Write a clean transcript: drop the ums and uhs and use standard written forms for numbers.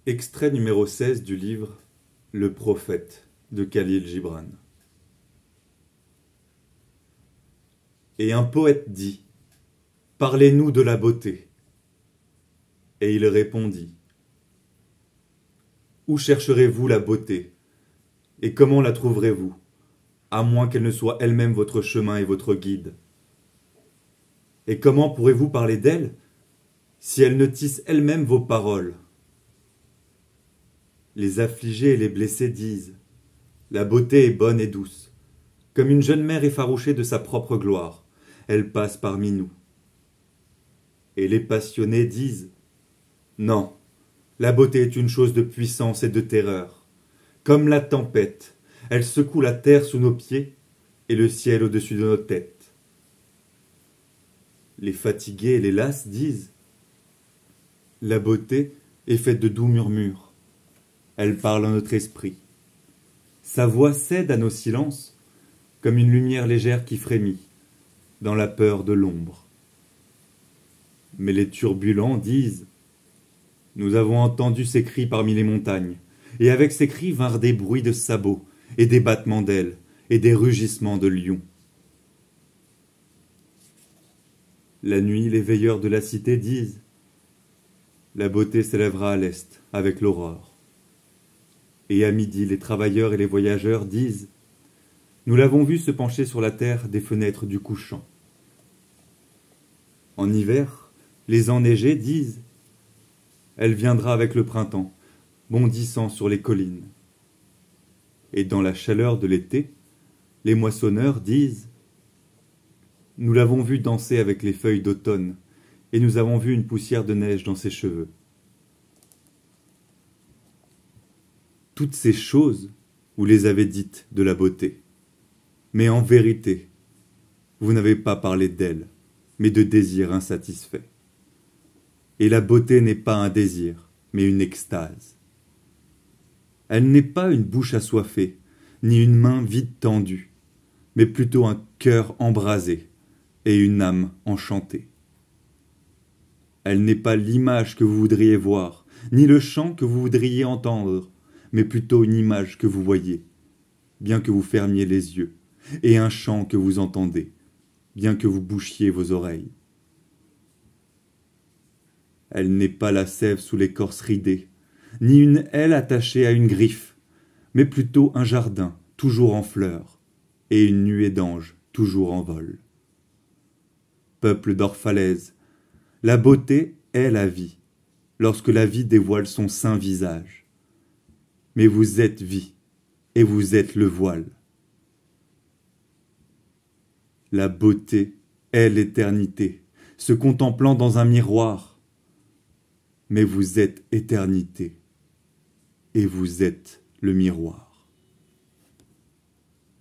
Extrait numéro 16 du livre Le Prophète de Khalil Gibran. Et un poète dit : Parlez-nous de la beauté. Et il répondit : Où chercherez-vous la beauté? Et comment la trouverez-vous, à moins qu'elle ne soit elle-même votre chemin et votre guide? Et comment pourrez-vous parler d'elle, si elle ne tisse elle-même vos paroles? Les affligés et les blessés disent : La beauté est bonne et douce, comme une jeune mère effarouchée de sa propre gloire, elle passe parmi nous. Et les passionnés disent : Non, la beauté est une chose de puissance et de terreur. Comme la tempête, elle secoue la terre sous nos pieds et le ciel au-dessus de nos têtes. Les fatigués et les lasses disent : La beauté est faite de doux murmures. Elle parle à notre esprit. Sa voix cède à nos silences, comme une lumière légère qui frémit, dans la peur de l'ombre. Mais les turbulents disent : Nous avons entendu ces cris parmi les montagnes, et avec ces cris vinrent des bruits de sabots, et des battements d'ailes, et des rugissements de lions. La nuit, les veilleurs de la cité disent : La beauté s'élèvera à l'est, avec l'aurore. Et à midi, les travailleurs et les voyageurs disent : Nous l'avons vu se pencher sur la terre des fenêtres du couchant. En hiver, les enneigés disent : Elle viendra avec le printemps, bondissant sur les collines. Et dans la chaleur de l'été, les moissonneurs disent : Nous l'avons vu danser avec les feuilles d'automne, et nous avons vu une poussière de neige dans ses cheveux. Toutes ces choses, vous les avez dites de la beauté. Mais en vérité, vous n'avez pas parlé d'elle, mais de désirs insatisfaits. Et la beauté n'est pas un désir, mais une extase. Elle n'est pas une bouche assoiffée, ni une main vide tendue, mais plutôt un cœur embrasé et une âme enchantée. Elle n'est pas l'image que vous voudriez voir, ni le chant que vous voudriez entendre, mais plutôt une image que vous voyez, bien que vous fermiez les yeux, et un chant que vous entendez, bien que vous bouchiez vos oreilles. Elle n'est pas la sève sous l'écorce ridée, ni une aile attachée à une griffe, mais plutôt un jardin toujours en fleurs, et une nuée d'anges toujours en vol. Peuple d'orphalaises, la beauté est la vie, lorsque la vie dévoile son saint visage. Mais vous êtes vie, et vous êtes le voile. La beauté est l'éternité, se contemplant dans un miroir. Mais vous êtes éternité, et vous êtes le miroir.